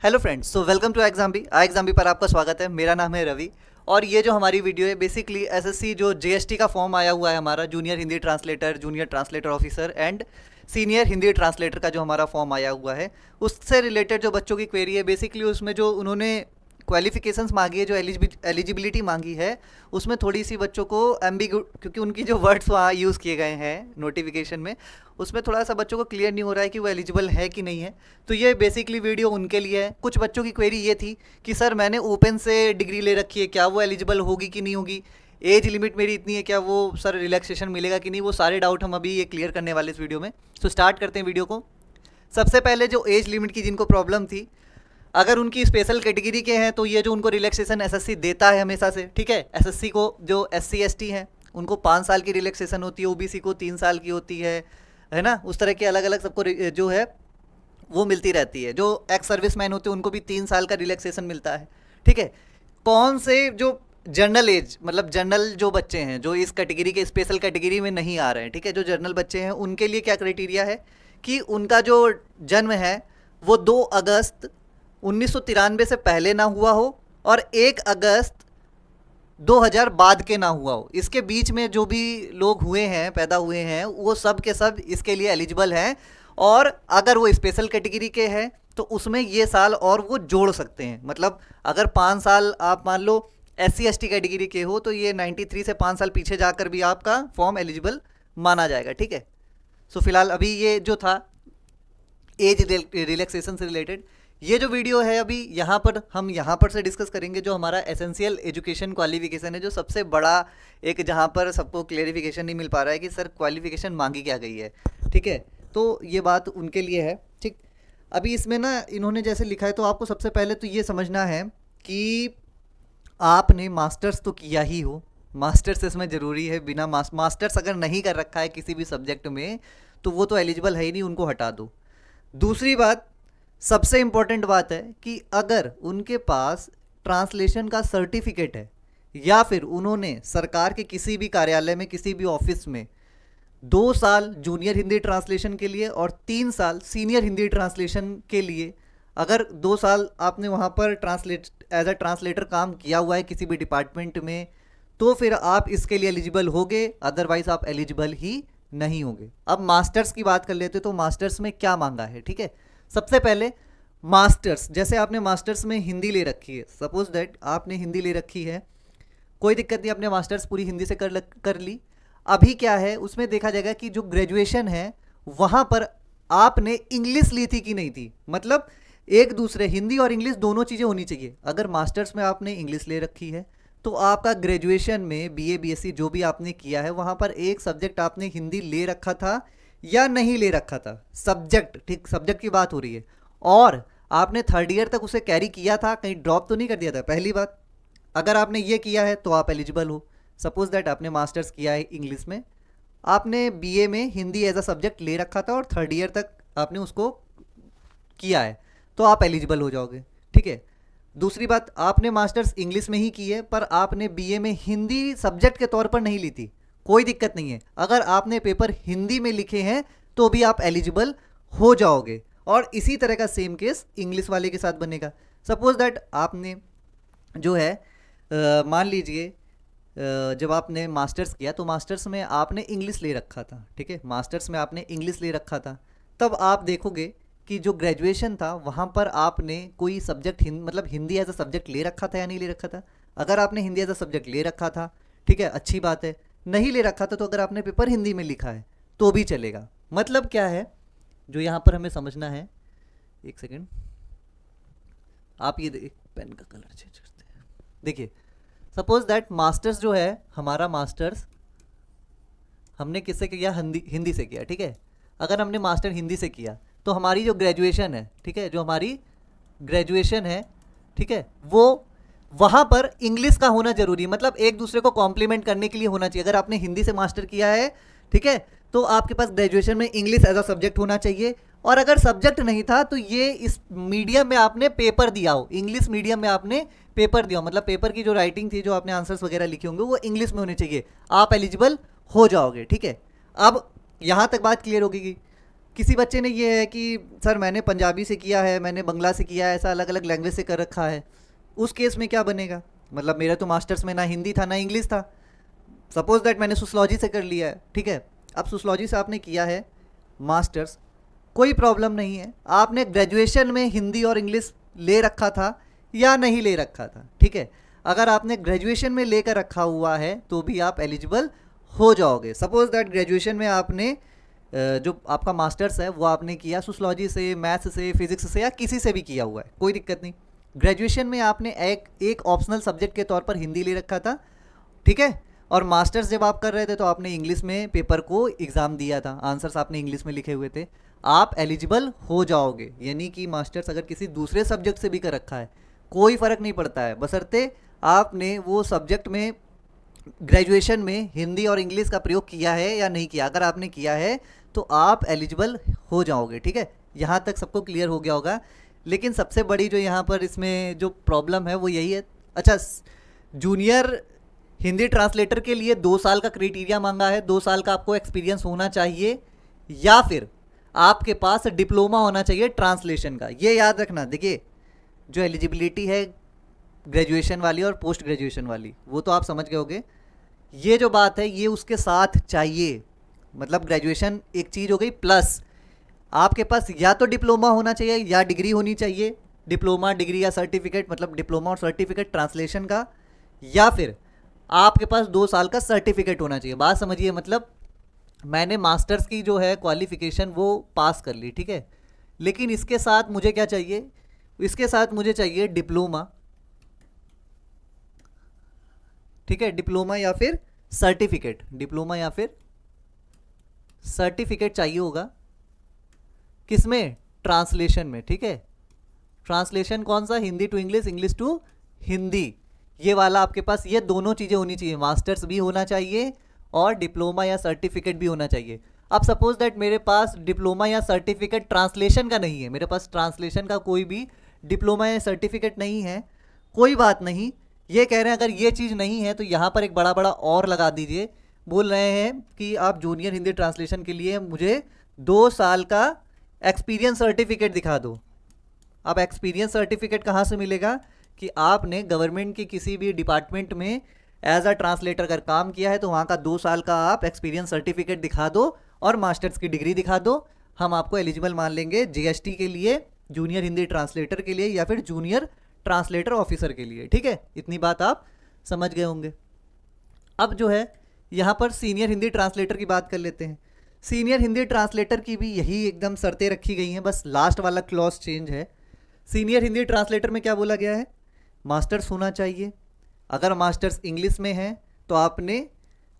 Hello friends, so welcome to Exambee पर आपका स्वागत है। मेरा नाम है रवि और ये जो हमारी वीडियो है बेसिकली एसएससी जो जीएसटी का फॉर्म आया हुआ है हमारा junior Hindi translator, junior translator officer and senior Hindi translator का जो हमारा फॉर्म आया हुआ है उससे रिलेटेड जो बच्चों की क्वेरी है बेसिकली उसमें जो उन्होंने क्वालिफिकेशंस मांगी है, जो एलिजिबिलिटी मांगी है उसमें थोड़ी सी बच्चों को एम्बिगू, क्योंकि उनकी जो वर्ड्स वहाँ यूज़ किए गए हैं नोटिफिकेशन में उसमें थोड़ा सा बच्चों को क्लियर नहीं हो रहा है कि वो एलिजिबल है कि नहीं है। तो ये बेसिकली वीडियो उनके लिए है। कुछ बच्चों की क्वेरी ये थी कि सर मैंने ओपन से डिग्री ले रखी है, क्या वो एलिजिबल होगी कि नहीं होगी, एज लिमिट मेरी इतनी है, क्या वो सर रिलैक्सेशन मिलेगा कि नहीं, वो सारे डाउट हम अभी ये क्लियर करने वाले इस वीडियो में। तो स्टार्ट करते हैं वीडियो को। सबसे पहले जो एज लिमिट की जिनको प्रॉब्लम थी, अगर उनकी स्पेशल कैटेगरी के हैं तो ये जो उनको रिलैक्सेशन एसएससी देता है हमेशा से, ठीक है। एसएससी को जो एससी एसटी हैं उनको 5 साल की रिलैक्सेशन होती है, ओबीसी को 3 साल की होती है ना। उस तरह के अलग अलग सबको जो है वो मिलती रहती है। जो एक्स सर्विस मैन होते हैं उनको भी 3 साल का रिलैक्सेशन मिलता है, ठीक है। कौन से जो जनरल एज, मतलब जनरल जो बच्चे हैं जो इस कैटेगरी के स्पेशल कैटेगरी में नहीं आ रहे हैं, ठीक है, जो जनरल बच्चे हैं उनके लिए क्या क्राइटेरिया है कि उनका जो जन्म है वो 2 अगस्त 1993 से पहले ना हुआ हो और 1 अगस्त 2000 बाद के ना हुआ हो। इसके बीच में जो भी लोग हुए हैं, पैदा हुए हैं, वो सब के सब इसके लिए एलिजिबल हैं। और अगर वो स्पेशल कैटेगरी के हैं तो उसमें ये साल और वो जोड़ सकते हैं। मतलब अगर 5 साल आप मान लो SC ST कैटेगरी के हो तो ये 93 से 5 साल पीछे जाकर भी आपका फॉर्म एलिजिबल माना जाएगा, ठीक है। सो फिलहाल अभी ये जो था एज रिलैक्सेशन से रिलेटेड, ये जो वीडियो है अभी हम यहाँ पर से डिस्कस करेंगे जो हमारा एसेंशियल एजुकेशन क्वालिफिकेशन है, जो सबसे बड़ा एक जहाँ पर सबको क्लेरिफिकेशन नहीं मिल पा रहा है कि सर क्वालिफिकेशन मांगी क्या गई है, ठीक है। तो ये बात उनके लिए है, ठीक। अभी इसमें ना इन्होंने जैसे लिखा है तो आपको सबसे पहले तो ये समझना है कि आपने मास्टर्स तो किया ही हो। मास्टर्स इसमें ज़रूरी है। बिना मास्टर्स अगर नहीं कर रखा है किसी भी सब्जेक्ट में तो वो तो एलिजिबल है ही नहीं, उनको हटा दो। दूसरी बात, सबसे इम्पॉर्टेंट बात है कि अगर उनके पास ट्रांसलेशन का सर्टिफिकेट है या फिर उन्होंने सरकार के किसी भी कार्यालय में, किसी भी ऑफिस में 2 साल जूनियर हिंदी ट्रांसलेशन के लिए और 3 साल सीनियर हिंदी ट्रांसलेशन के लिए, अगर 2 साल आपने वहाँ पर एज अ ट्रांसलेटर काम किया हुआ है किसी भी डिपार्टमेंट में, तो फिर आप इसके लिए एलिजिबल होगे, अदरवाइज आप एलिजिबल ही नहीं होंगे। अब मास्टर्स की बात कर लेते तो मास्टर्स में क्या मांगा है, ठीक है। सबसे पहले मास्टर्स, जैसे आपने मास्टर्स में हिंदी ले रखी है, सपोज दैट आपने हिंदी ले रखी है, कोई दिक्कत नहीं, आपने मास्टर्स पूरी हिंदी से कर ली। अभी क्या है उसमें देखा जाएगा कि जो ग्रेजुएशन है वहाँ पर आपने इंग्लिश ली थी कि नहीं थी। मतलब एक दूसरे, हिंदी और इंग्लिश दोनों चीज़ें होनी चाहिए। अगर मास्टर्स में आपने इंग्लिश ले रखी है तो आपका ग्रेजुएशन में BA BSc जो भी आपने किया है वहाँ पर एक सब्जेक्ट आपने हिंदी ले रखा था या नहीं ले रखा था, सब्जेक्ट, ठीक, सब्जेक्ट की बात हो रही है। और आपने 3rd ईयर तक उसे कैरी किया था, कहीं ड्रॉप तो नहीं कर दिया था। पहली बात, अगर आपने ये किया है तो आप एलिजिबल हो। सपोज दैट आपने मास्टर्स किया है इंग्लिश में, आपने BA में हिंदी एज अ सब्जेक्ट ले रखा था और 3rd ईयर तक आपने उसको किया है तो आप एलिजिबल हो जाओगे, ठीक है। दूसरी बात, आपने मास्टर्स इंग्लिश में ही की है पर आपने BA में हिंदी सब्जेक्ट के तौर पर नहीं ली थी, कोई दिक्कत नहीं है। अगर आपने पेपर हिंदी में लिखे हैं तो भी आप एलिजिबल हो जाओगे। और इसी तरह का सेम केस इंग्लिश वाले के साथ बनेगा। सपोज दैट आपने जो है मान लीजिए जब आपने मास्टर्स किया तो मास्टर्स में आपने इंग्लिश ले रखा था, ठीक है, मास्टर्स में आपने इंग्लिश ले रखा था, तब आप देखोगे कि जो ग्रेजुएशन था वहाँ पर आपने कोई सब्जेक्ट मतलब हिंदी एज अ सब्जेक्ट ले रखा था या नहीं ले रखा था। अगर आपने हिंदी एज अ सब्जेक्ट ले रखा था, ठीक है, अच्छी बात है। नहीं ले रखा था तो अगर आपने पेपर हिंदी में लिखा है तो भी चलेगा। मतलब क्या है जो यहाँ पर हमें समझना है, एक सेकेंड, आप ये पेन का कलर चेंज करते हैं। देखिए, सपोज दैट मास्टर्स जो है हमारा, मास्टर्स हमने किससे किया, हिंदी से किया, ठीक है। अगर हमने मास्टर हिंदी से किया तो हमारी जो ग्रेजुएशन है, ठीक है, जो हमारी ग्रेजुएशन है, ठीक है, वो वहाँ पर इंग्लिश का होना जरूरी है। मतलब एक दूसरे को कॉम्प्लीमेंट करने के लिए होना चाहिए। अगर आपने हिंदी से मास्टर किया है, ठीक है, तो आपके पास ग्रेजुएशन में इंग्लिश एज अ सब्जेक्ट होना चाहिए। और अगर सब्जेक्ट नहीं था तो ये इस मीडियम में आपने पेपर दिया हो, इंग्लिश मीडियम में आपने पेपर दिया हो, मतलब पेपर की जो राइटिंग थी, जो आपने आंसर्स वगैरह लिखे होंगे वो इंग्लिश में होने चाहिए, आप एलिजिबल हो जाओगे, ठीक है। अब यहाँ तक बात क्लियर होगी किसी बच्चे ने ये है कि सर मैंने पंजाबी से किया है, मैंने बंगला से किया है, ऐसा अलग अलग लैंग्वेज से कर रखा है, उस केस में क्या बनेगा? मतलब मेरा तो मास्टर्स में ना हिंदी था ना इंग्लिश था, सपोज दैट मैंने सोशलॉजी से कर लिया है, ठीक है। अब सोशलॉजी से आपने किया है मास्टर्स, कोई प्रॉब्लम नहीं है। आपने ग्रेजुएशन में हिंदी और इंग्लिश ले रखा था या नहीं ले रखा था, ठीक है। अगर आपने ग्रेजुएशन में लेकर रखा हुआ है तो भी आप एलिजिबल हो जाओगे। सपोज दैट ग्रेजुएशन में आपने जो आपका मास्टर्स है वो आपने किया सोशलॉजी से, मैथ्स से, फिजिक्स से या किसी से भी किया हुआ है, कोई दिक्कत नहीं। ग्रेजुएशन में आपने एक ऑप्शनल सब्जेक्ट के तौर पर हिंदी ले रखा था, ठीक है। और मास्टर्स जब आप कर रहे थे तो आपने इंग्लिश में पेपर को एग्ज़ाम दिया था, आंसर्स आपने इंग्लिश में लिखे हुए थे, आप एलिजिबल हो जाओगे। यानी कि मास्टर्स अगर किसी दूसरे सब्जेक्ट से भी कर रखा है कोई फ़र्क नहीं पड़ता है, बशर्ते आपने वो सब्जेक्ट में ग्रेजुएशन में हिंदी और इंग्लिश का प्रयोग किया है या नहीं किया। अगर आपने किया है तो आप एलिजिबल हो जाओगे, ठीक है। यहाँ तक सबको क्लियर हो गया होगा। लेकिन सबसे बड़ी जो यहाँ पर इसमें जो प्रॉब्लम है वो यही है। अच्छा, जूनियर हिंदी ट्रांसलेटर के लिए 2 साल का क्राइटेरिया मांगा है, 2 साल का आपको एक्सपीरियंस होना चाहिए या फिर आपके पास डिप्लोमा होना चाहिए ट्रांसलेशन का। ये याद रखना। देखिए, जो एलिजिबिलिटी है ग्रेजुएशन वाली और पोस्ट ग्रेजुएशन वाली वो तो आप समझ गए होगे। ये जो बात है ये उसके साथ चाहिए, मतलब ग्रेजुएशन एक चीज़ हो गई, प्लस आपके पास या तो डिप्लोमा होना चाहिए या डिग्री होनी चाहिए, डिप्लोमा, डिग्री या सर्टिफिकेट, मतलब डिप्लोमा और सर्टिफिकेट ट्रांसलेशन का, या फिर आपके पास 2 साल का सर्टिफिकेट होना चाहिए। बात समझिए, मतलब मैंने मास्टर्स की जो है क्वालिफिकेशन वो पास कर ली, ठीक है, लेकिन इसके साथ मुझे क्या चाहिए? इसके साथ मुझे चाहिए डिप्लोमा, ठीक है, डिप्लोमा या फिर सर्टिफिकेट, डिप्लोमा या फिर सर्टिफिकेट चाहिए होगा। किसमें? ट्रांसलेशन में, ठीक है। ट्रांसलेशन कौन सा? Hindi to English, English to Hindi, ये वाला आपके पास ये दोनों चीज़ें होनी चाहिए। मास्टर्स भी होना चाहिए और डिप्लोमा या सर्टिफिकेट भी होना चाहिए। अब सपोज दैट मेरे पास डिप्लोमा या सर्टिफिकेट ट्रांसलेशन का नहीं है, मेरे पास ट्रांसलेशन का कोई भी डिप्लोमा या सर्टिफिकेट नहीं है, कोई बात नहीं। ये कह रहे हैं अगर ये चीज़ नहीं है तो यहाँ पर एक बड़ा बड़ा और लगा दीजिए। बोल रहे हैं कि आप जूनियर हिंदी ट्रांसलेशन के लिए मुझे 2 साल का एक्सपीरियंस सर्टिफिकेट दिखा दो। अब एक्सपीरियंस सर्टिफिकेट कहाँ से मिलेगा? कि आपने गवर्नमेंट के किसी भी डिपार्टमेंट में एज अ ट्रांसलेटर अगर काम किया है तो वहाँ का 2 साल का आप एक्सपीरियंस सर्टिफिकेट दिखा दो और मास्टर्स की डिग्री दिखा दो, हम आपको एलिजिबल मान लेंगे जीएसटी के लिए, जूनियर हिंदी ट्रांसलेटर के लिए या फिर जूनियर ट्रांसलेटर ऑफिसर के लिए, ठीक है। इतनी बात आप समझ गए होंगे। अब जो है यहाँ पर सीनियर हिंदी ट्रांसलेटर की बात कर लेते हैं। सीनियर हिंदी ट्रांसलेटर की भी यही एकदम शर्तें रखी गई हैं, बस लास्ट वाला क्लॉज चेंज है। सीनियर हिंदी ट्रांसलेटर में क्या बोला गया है? मास्टर्स होना चाहिए। अगर मास्टर्स इंग्लिश में है तो आपने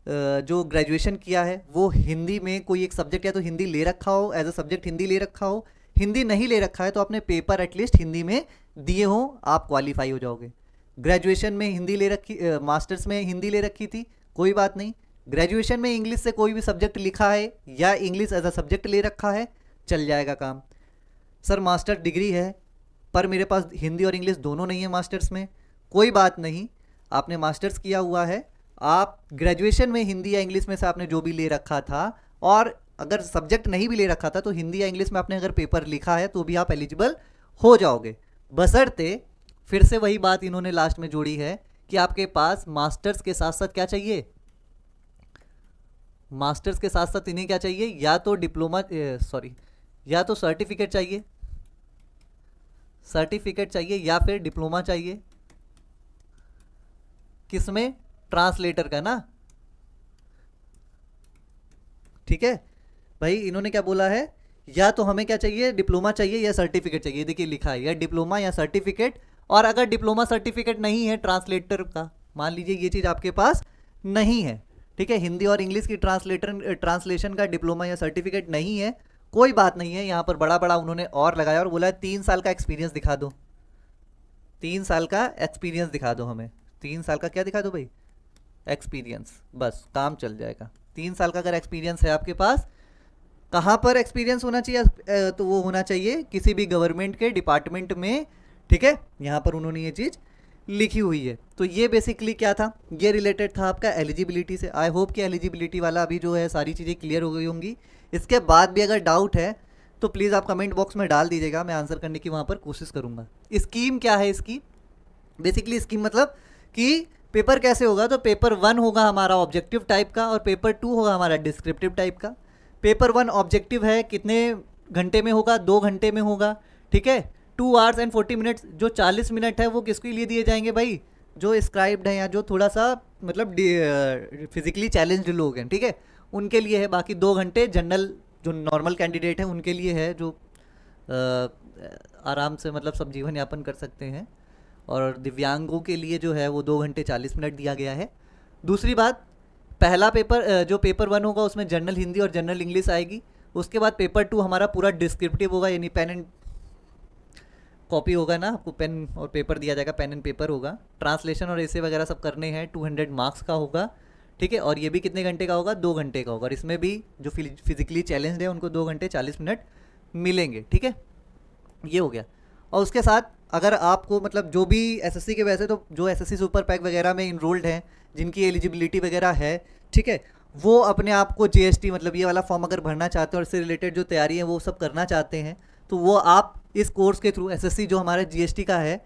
जो ग्रेजुएशन किया है वो हिंदी में कोई एक सब्जेक्ट या तो हिंदी ले रखा हो, एज अ सब्जेक्ट हिंदी ले रखा हो। हिंदी नहीं ले रखा है तो आपने पेपर एटलीस्ट हिंदी में दिए हो, आप क्वालिफाई हो जाओगे। ग्रेजुएशन में हिंदी ले रखी, मास्टर्स में हिंदी ले रखी थी, कोई बात नहीं। ग्रेजुएशन में इंग्लिश से कोई भी सब्जेक्ट लिखा है या इंग्लिश एज अ सब्जेक्ट ले रखा है, चल जाएगा काम। सर मास्टर डिग्री है पर मेरे पास हिंदी और इंग्लिश दोनों नहीं है मास्टर्स में, कोई बात नहीं। आपने मास्टर्स किया हुआ है, आप ग्रेजुएशन में हिंदी या इंग्लिश में से आपने जो भी ले रखा था, और अगर सब्जेक्ट नहीं भी ले रखा था तो हिंदी या इंग्लिश में आपने अगर पेपर लिखा है तो भी आप एलिजिबल हो जाओगे, बशर्ते फिर से वही बात इन्होंने लास्ट में जोड़ी है कि आपके पास मास्टर्स के साथ साथ क्या चाहिए? मास्टर्स के साथ साथ इन्हें क्या चाहिए? या तो डिप्लोमा, या तो सर्टिफिकेट चाहिए, सर्टिफिकेट चाहिए या फिर डिप्लोमा चाहिए। किसमें? ट्रांसलेटर का ना, ठीक है भाई। इन्होंने क्या बोला है? या तो हमें क्या चाहिए? डिप्लोमा चाहिए या सर्टिफिकेट चाहिए। देखिए लिखा है या डिप्लोमा या सर्टिफिकेट, और अगर डिप्लोमा सर्टिफिकेट नहीं है ट्रांसलेटर का, मान लीजिए ये चीज़ आपके पास नहीं है, ठीक है, हिंदी और इंग्लिश की ट्रांसलेशन का डिप्लोमा या सर्टिफिकेट नहीं है, कोई बात नहीं है। यहाँ पर बड़ा बड़ा उन्होंने और लगाया और बोला है 3 साल का एक्सपीरियंस दिखा दो, 3 साल का एक्सपीरियंस दिखा दो हमें। 3 साल का क्या दिखा दो भाई? एक्सपीरियंस, बस काम चल जाएगा। 3 साल का अगर एक्सपीरियंस है आपके पास, कहाँ पर एक्सपीरियंस होना चाहिए? तो वो होना चाहिए किसी भी गवर्नमेंट के डिपार्टमेंट में, ठीक है। यहाँ पर उन्होंने ये चीज़ लिखी हुई है। तो ये बेसिकली क्या था? ये रिलेटेड था आपका एलिजिबिलिटी से। आई होप कि एलिजिबिलिटी वाला अभी जो है सारी चीज़ें क्लियर हो गई होंगी। इसके बाद भी अगर डाउट है तो प्लीज़ आप कमेंट बॉक्स में डाल दीजिएगा, मैं आंसर करने की वहाँ पर कोशिश करूँगा। स्कीम क्या है इसकी? बेसिकली स्कीम मतलब कि पेपर कैसे होगा, तो पेपर 1 होगा हमारा ऑब्जेक्टिव टाइप का और पेपर 2 होगा हमारा डिस्क्रिप्टिव टाइप का। पेपर 1 ऑब्जेक्टिव है, कितने घंटे में होगा? 2 घंटे में होगा, ठीक है। 2 आवर्स एंड 40 मिनट्स, जो 40 मिनट है वो किसके लिए दिए जाएंगे भाई? जो स्क्राइब्ड हैं या जो थोड़ा सा मतलब फिजिकली चैलेंज्ड लोग हैं, ठीक है, उनके लिए है। बाकी 2 घंटे जनरल जो नॉर्मल कैंडिडेट हैं उनके लिए है, जो आराम से मतलब सब जीवन यापन कर सकते हैं। और दिव्यांगों के लिए जो है वो 2 घंटे 40 मिनट दिया गया है। दूसरी बात, पहला पेपर जो पेपर 1 होगा उसमें जनरल हिंदी और जनरल इंग्लिश आएगी। उसके बाद पेपर 2 हमारा पूरा डिस्क्रिप्टिव होगा, यानी पेन एंड कॉपी होगा ना, आपको पेन और पेपर दिया जाएगा, पेन एंड पेपर होगा। ट्रांसलेशन और ऐसे वगैरह सब करने हैं, 200 मार्क्स का होगा, ठीक है। और ये भी कितने घंटे का होगा? 2 घंटे का होगा। और इसमें भी जो फिजिकली चैलेंज्ड है उनको 2 घंटे 40 मिनट मिलेंगे, ठीक है। ये हो गया। और उसके साथ अगर आपको मतलब जो भी एसएससी के, वैसे तो जो एसएससी सुपर पैक वगैरह में इनरोल्ड हैं, जिनकी एलिजिबिलिटी वगैरह है, ठीक है, वो अपने आप को जीएसटी मतलब ये वाला फॉर्म अगर भरना चाहते हैं और इससे रिलेटेड जो तैयारी है वो सब करना चाहते हैं, तो वो आप इस कोर्स के थ्रू एसएससी जो हमारे जीएसटी का है,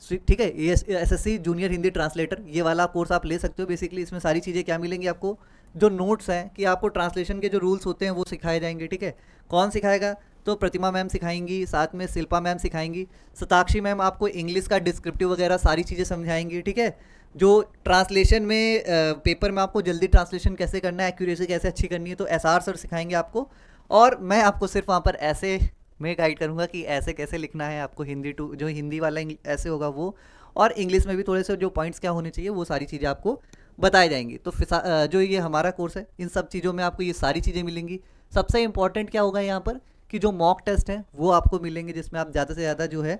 ठीक है, एसएससी जूनियर हिंदी ट्रांसलेटर, ये वाला कोर्स आप ले सकते हो। बेसिकली इसमें सारी चीज़ें क्या मिलेंगी आपको? जो नोट्स हैं कि आपको ट्रांसलेशन के जो रूल्स होते हैं वो सिखाए जाएंगे, ठीक है। कौन सिखाएगा? तो प्रतिमा मैम सिखाएंगी, साथ में शिल्पा मैम सिखाएंगी, सताक्षी मैम आपको इंग्लिश का डिस्क्रिप्टिव वगैरह सारी चीज़ें समझाएंगी, ठीक है। जो ट्रांसलेशन में पेपर में आपको जल्दी ट्रांसलेशन कैसे करना है, एक्यूरेसी कैसे अच्छी करनी है, तो एसआर सर सिखाएंगे आपको। और मैं आपको सिर्फ वहाँ पर ऐसे मैं गाइड करूँगा कि ऐसे कैसे लिखना है आपको, हिंदी टू जो हिंदी वाला ऐसे होगा वो, और इंग्लिश में भी थोड़े से जो पॉइंट्स क्या होने चाहिए वो सारी चीज़ें आपको बताई जाएंगी। तो जो ये हमारा कोर्स है, इन सब चीज़ों में आपको ये सारी चीज़ें मिलेंगी। सबसे इंपॉर्टेंट क्या होगा यहाँ पर कि जो मॉक टेस्ट हैं वो आपको मिलेंगे, जिसमें आप ज़्यादा से ज़्यादा जो है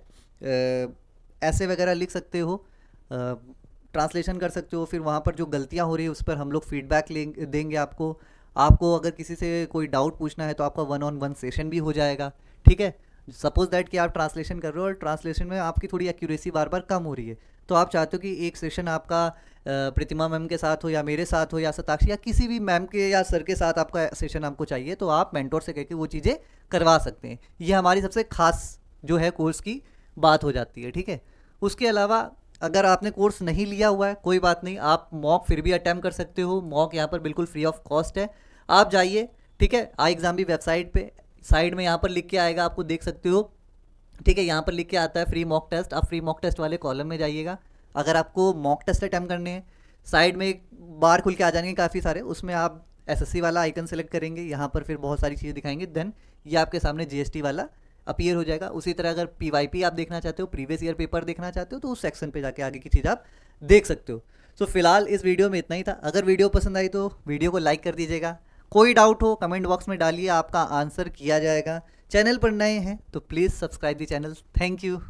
ऐसे वगैरह लिख सकते हो, ट्रांसलेशन कर सकते हो। फिर वहाँ पर जो गलतियाँ हो रही है उस पर हम लोग फीडबैक देंगे आपको। आपको अगर किसी से कोई डाउट पूछना है तो आपका 1-on-1 सेशन भी हो जाएगा, ठीक है। सपोज दैट कि आप ट्रांसलेशन कर रहे हो और ट्रांसलेशन में आपकी थोड़ी एक्यूरेसी बार बार कम हो रही है, तो आप चाहते हो कि एक सेशन आपका प्रतिमा मैम के साथ हो या मेरे साथ हो या सताक्षी या किसी भी मैम के या सर के साथ आपका सेशन आपको चाहिए, तो आप मेंटोर से कह के वो चीज़ें करवा सकते हैं। ये हमारी सबसे खास जो है कोर्स की बात हो जाती है, ठीक है। उसके अलावा अगर आपने कोर्स नहीं लिया हुआ है कोई बात नहीं, आप मॉक फिर भी अटैम्प्ट कर सकते हो। मॉक यहाँ पर बिल्कुल फ्री ऑफ कॉस्ट है, आप जाइए, ठीक है। iExamB वेबसाइट पे साइड में यहाँ पर लिख के आएगा, आपको देख सकते हो, ठीक है। यहाँ पर लिख के आता है फ्री मॉक टेस्ट, आप फ्री मॉक टेस्ट वाले कॉलम में जाइएगा। अगर आपको मॉक टेस्ट अटैम्प्ट करने हैं, साइड में एक बार खुल के आ जाएंगे काफ़ी सारे, उसमें आप एसएससी वाला आइकन सेलेक्ट करेंगे, यहाँ पर फिर बहुत सारी चीज़ें दिखाएंगे, देन ये आपके सामने जीएसटी वाला अपीयर हो जाएगा। उसी तरह अगर पीवाईपी आप देखना चाहते हो, प्रीवियस ईयर पेपर देखना चाहते हो, तो उस सेक्शन पे जाके आगे की चीज़ आप देख सकते हो। सो फिलहाल इस वीडियो में इतना ही था। अगर वीडियो पसंद आई तो वीडियो को लाइक कर दीजिएगा। कोई डाउट हो कमेंट बॉक्स में डालिए, आपका आंसर किया जाएगा। चैनल पर नए हैं तो please subscribe the channel. Thank you.